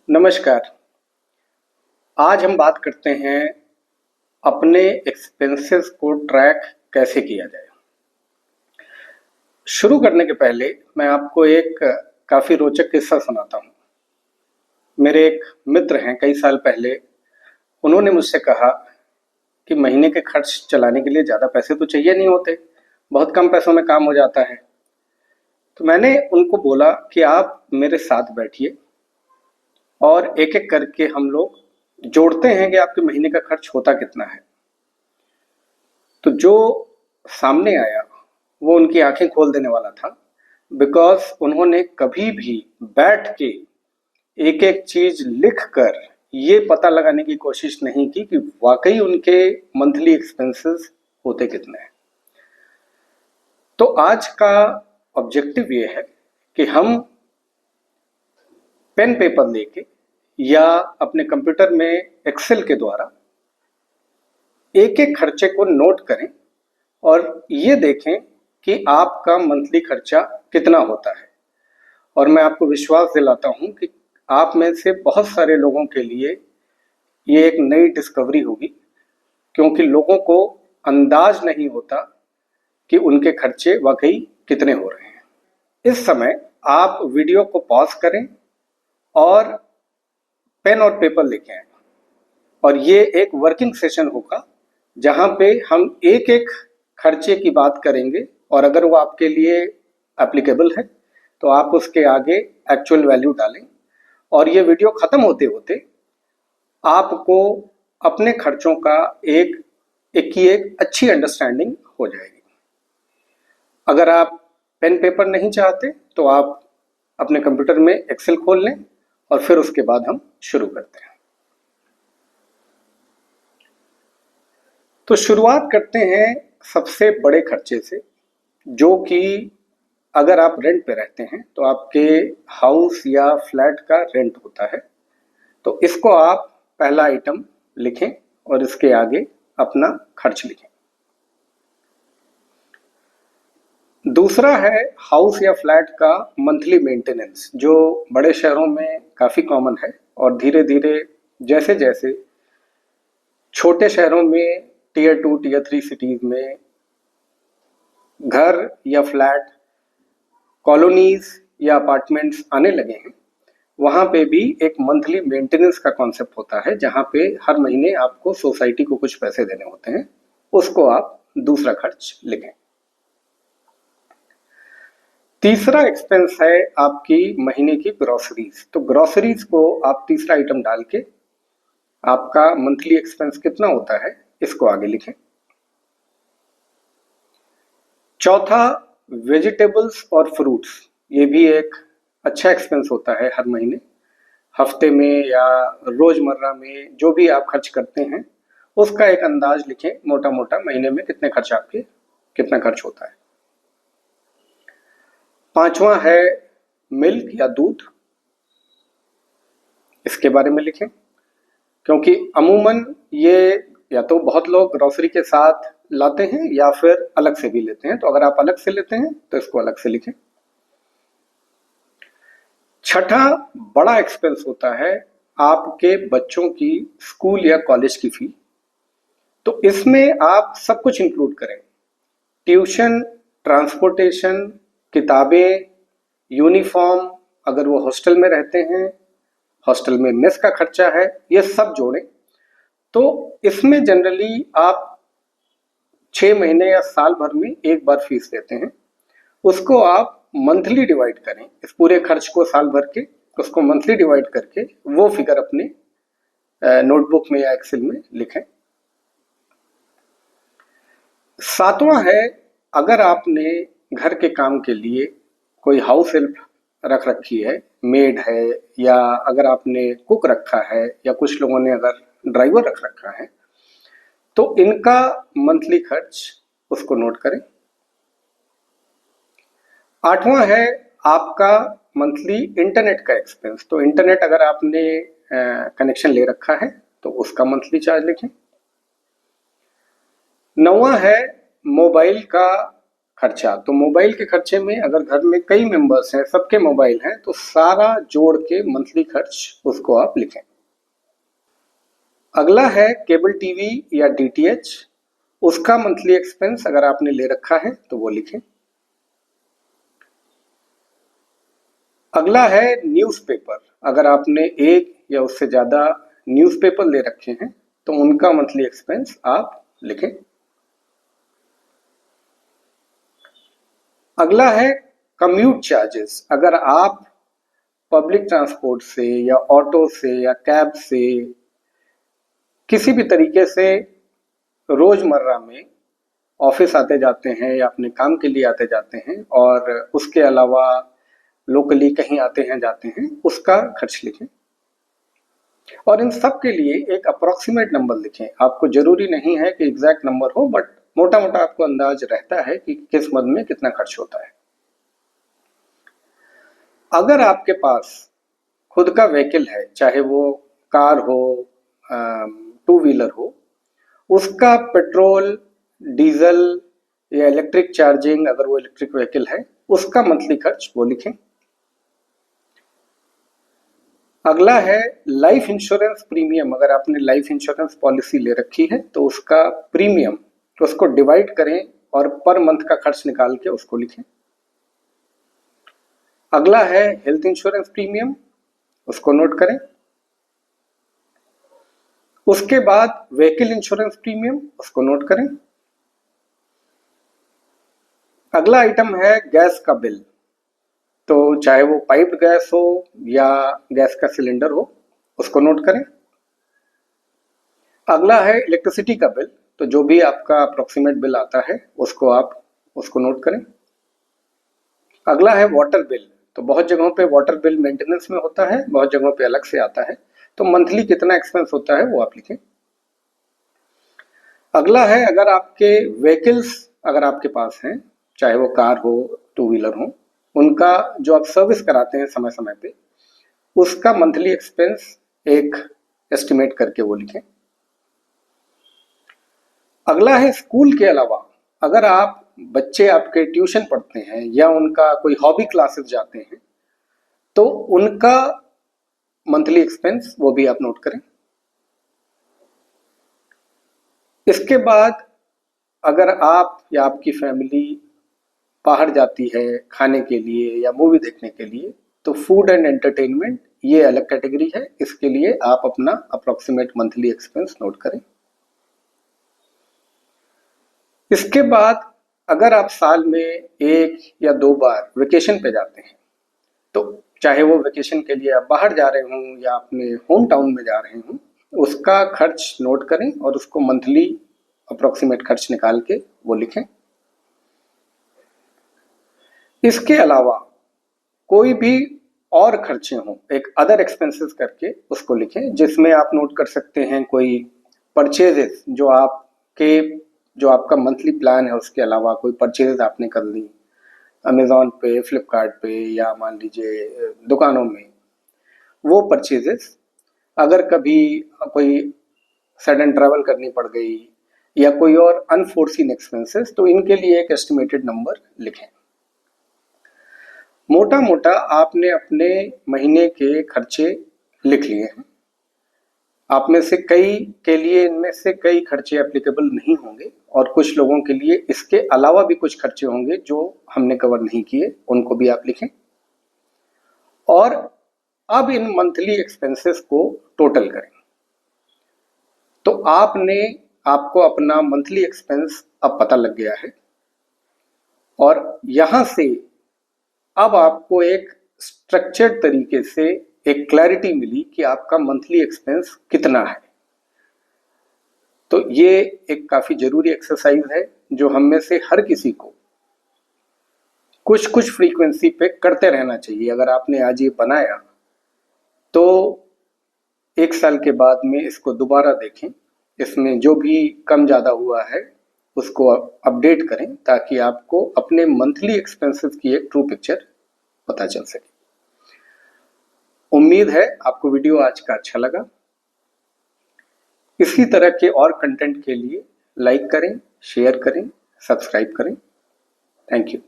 नमस्कार। आज हम बात करते हैं अपने एक्सपेंसेस को ट्रैक कैसे किया जाए। शुरू करने के पहले मैं आपको एक काफ़ी रोचक किस्सा सुनाता हूँ। मेरे एक मित्र हैं, कई साल पहले उन्होंने मुझसे कहा कि महीने के खर्च चलाने के लिए ज़्यादा पैसे तो चाहिए नहीं होते, बहुत कम पैसों में काम हो जाता है। तो मैंने उनको बोला कि आप मेरे साथ बैठिए और एक एक करके हम लोग जोड़ते हैं कि आपके महीने का खर्च होता कितना है। तो जो सामने आया वो उनकी आंखें खोल देने वाला था, बिकॉज उन्होंने कभी भी बैठ के एक एक चीज लिख कर ये पता लगाने की कोशिश नहीं की कि वाकई उनके मंथली एक्सपेंसेस होते कितने हैं। तो आज का ऑब्जेक्टिव ये है कि हम पेन पेपर लेके या अपने कंप्यूटर में एक्सेल के द्वारा एक एक खर्चे को नोट करें और ये देखें कि आपका मंथली खर्चा कितना होता है। और मैं आपको विश्वास दिलाता हूं कि आप में से बहुत सारे लोगों के लिए ये एक नई डिस्कवरी होगी, क्योंकि लोगों को अंदाज नहीं होता कि उनके खर्चे वाकई कितने हो रहे हैं। इस समय आप वीडियो को पॉज करें और पेन और पेपर लेके आए, और ये एक वर्किंग सेशन होगा जहां पे हम एक एक खर्चे की बात करेंगे, और अगर वो आपके लिए एप्लीकेबल है तो आप उसके आगे एक्चुअल वैल्यू डालें। और ये वीडियो खत्म होते होते आपको अपने खर्चों का एक अच्छी अंडरस्टैंडिंग हो जाएगी। अगर आप पेन पेपर नहीं चाहते तो आप अपने कंप्यूटर में एक्सेल खोल लें और फिर उसके बाद हम शुरू करते हैं। तो शुरुआत करते हैं सबसे बड़े खर्चे से, जो कि अगर आप रेंट पे रहते हैं तो आपके हाउस या फ्लैट का रेंट होता है। तो इसको आप पहला आइटम लिखें और इसके आगे अपना खर्च लिखें। दूसरा है हाउस या फ्लैट का मंथली मेंटेनेंस, जो बड़े शहरों में काफ़ी कॉमन है, और धीरे धीरे जैसे जैसे छोटे शहरों में टीयर 2 टीयर 3 सिटीज में घर या फ्लैट, कॉलोनीज या अपार्टमेंट्स आने लगे हैं, वहाँ पे भी एक मंथली मेंटेनेंस का कॉन्सेप्ट होता है, जहाँ पे हर महीने आपको सोसाइटी को कुछ पैसे देने होते हैं। उसको आप दूसरा खर्च लिखें। तीसरा एक्सपेंस है आपकी महीने की ग्रोसरीज। तो ग्रोसरीज को आप तीसरा आइटम डाल के आपका मंथली एक्सपेंस कितना होता है इसको आगे लिखें। चौथा वेजिटेबल्स और फ्रूट्स, ये भी एक अच्छा एक्सपेंस होता है हर महीने। हफ्ते में या रोजमर्रा में जो भी आप खर्च करते हैं उसका एक अंदाज लिखें, मोटा मोटा महीने में कितना खर्च होता है। पांचवा है मिल्क या दूध, इसके बारे में लिखें, क्योंकि अमूमन ये या तो बहुत लोग ग्रोसरी के साथ लाते हैं या फिर अलग से भी लेते हैं। तो अगर आप अलग से लेते हैं तो इसको अलग से लिखें। छठा बड़ा एक्सपेंस होता है आपके बच्चों की स्कूल या कॉलेज की फी। तो इसमें आप सब कुछ इंक्लूड करें, ट्यूशन, ट्रांसपोर्टेशन, किताबें, यूनिफॉर्म, अगर वो हॉस्टल में रहते हैं हॉस्टल में मेस का खर्चा है, ये सब जोड़ें। तो इसमें जनरली आप 6 महीने या साल भर में एक बार फीस देते हैं, उसको आप मंथली डिवाइड करें। इस पूरे खर्च को साल भर के उसको मंथली डिवाइड करके वो फिगर अपने नोटबुक में या एक्सेल में लिखें। सातवां है, अगर आपने घर के काम के लिए कोई हाउस हेल्प रख रखी है, मेड है, या अगर आपने कुक रखा है, या कुछ लोगों ने अगर ड्राइवर रख रखा है, तो इनका मंथली खर्च उसको नोट करें। आठवां है आपका मंथली इंटरनेट का एक्सपेंस। तो इंटरनेट अगर आपने कनेक्शन ले रखा है तो उसका मंथली चार्ज लिखें। नौवां है मोबाइल का खर्चा। तो मोबाइल के खर्चे में अगर घर में कई मेंबर्स हैं, सबके मोबाइल हैं, तो सारा जोड़ के मंथली खर्च उसको आप लिखें। अगला है केबल टीवी या डीटीएच, उसका मंथली एक्सपेंस अगर आपने ले रखा है तो वो लिखें। अगला है न्यूज़पेपर, अगर आपने एक या उससे ज्यादा न्यूज़पेपर ले रखे हैं तो उनका मंथली एक्सपेंस आप लिखें। अगला है कम्यूट चार्जेस, अगर आप पब्लिक ट्रांसपोर्ट से या ऑटो से या कैब से किसी भी तरीके से रोजमर्रा में ऑफिस आते जाते हैं या अपने काम के लिए आते जाते हैं और उसके अलावा लोकली कहीं आते हैं जाते हैं, उसका खर्च लिखें। और इन सब के लिए एक अप्रोक्सीमेट नंबर लिखें। आपको जरूरी नहीं है कि एग्जैक्ट नंबर हो, बट मोटा मोटा आपको अंदाज रहता है कि किस मद में कितना खर्च होता है। अगर आपके पास खुद का व्हीकल है, चाहे वो कार हो, टू व्हीलर हो, उसका पेट्रोल, डीजल या इलेक्ट्रिक चार्जिंग, अगर वो इलेक्ट्रिक व्हीकल है, उसका मंथली खर्च वो लिखें। अगला है लाइफ इंश्योरेंस प्रीमियम, अगर आपने लाइफ इंश्योरेंस पॉलिसी ले रखी है तो उसका प्रीमियम, तो उसको डिवाइड करें और पर मंथ का खर्च निकाल के उसको लिखें। अगला है हेल्थ इंश्योरेंस प्रीमियम, उसको नोट करें। उसके बाद व्हीकल इंश्योरेंस प्रीमियम, उसको नोट करें। अगला आइटम है गैस का बिल, तो चाहे वो पाइप्ड गैस हो या गैस का सिलेंडर हो, उसको नोट करें। अगला है इलेक्ट्रिसिटी का बिल, तो जो भी आपका अप्रोक्सीमेट बिल आता है उसको नोट करें। अगला है वाटर बिल, तो बहुत जगहों पे वाटर बिल मेंटेनेंस में होता है, बहुत जगहों पे अलग से आता है, तो मंथली कितना एक्सपेंस होता है वो आप लिखें। अगला है अगर आपके व्हीकल्स अगर आपके पास हैं, चाहे वो कार हो, टू व्हीलर हो, उनका जो आप सर्विस कराते हैं समय समय पे, उसका मंथली एक्सपेंस एक एस्टिमेट करके वो लिखें। अगला है स्कूल के अलावा अगर आप बच्चे आपके ट्यूशन पढ़ते हैं या उनका कोई हॉबी क्लासेस जाते हैं तो उनका मंथली एक्सपेंस वो भी आप नोट करें। इसके बाद अगर आप या आपकी फैमिली बाहर जाती है खाने के लिए या मूवी देखने के लिए, तो फूड एंड एंटरटेनमेंट ये अलग कैटेगरी है, इसके लिए आप अपना अप्रोक्सीमेट मंथली एक्सपेंस नोट करें। इसके बाद अगर आप साल में एक या दो बार वेकेशन पे जाते हैं, तो चाहे वो वेकेशन के लिए आप बाहर जा रहे हों या अपने होम टाउन में जा रहे हों, उसका खर्च नोट करें और उसको मंथली अप्रोक्सीमेट खर्च निकाल के वो लिखें। इसके अलावा कोई भी और खर्चे हों, एक अदर एक्सपेंसेस करके उसको लिखें, जिसमें आप नोट कर सकते हैं कोई परचेजेस जो आपका मंथली प्लान है उसके अलावा कोई परचेज आपने कर ली अमेजोन पे, फ्लिपकार्ट पे या मान लीजिए दुकानों में, वो परचेजेस। अगर कभी कोई सडन ट्रैवल करनी पड़ गई या कोई और अनफोर्सीन एक्सपेंसेस, तो इनके लिए एक एस्टिमेटेड नंबर लिखें। मोटा मोटा आपने अपने महीने के खर्चे लिख लिए हैं। आप में से कई के लिए इनमें से कई खर्चे एप्लीकेबल नहीं होंगे और कुछ लोगों के लिए इसके अलावा भी कुछ खर्चे होंगे जो हमने कवर नहीं किए, उनको भी आप लिखें। और अब इन मंथली एक्सपेंसेस को टोटल करें, तो आपको अपना मंथली एक्सपेंस अब पता लग गया है और यहां से अब आपको एक स्ट्रक्चर्ड तरीके से एक क्लैरिटी मिली कि आपका मंथली एक्सपेंस कितना है। तो ये एक काफी जरूरी एक्सरसाइज है जो हम में से हर किसी को कुछ कुछ फ्रीक्वेंसी पे करते रहना चाहिए। अगर आपने आज ये बनाया तो एक साल के बाद में इसको दोबारा देखें, इसमें जो भी कम ज्यादा हुआ है उसको अपडेट करें ताकि आपको अपने मंथली एक्सपेंसेस की एक ट्रू पिक्चर पता चल सके। उम्मीद है आपको वीडियो आज का अच्छा लगा। इसी तरह के और कंटेंट के लिए लाइक करें, शेयर करें, सब्सक्राइब करें। Thank you.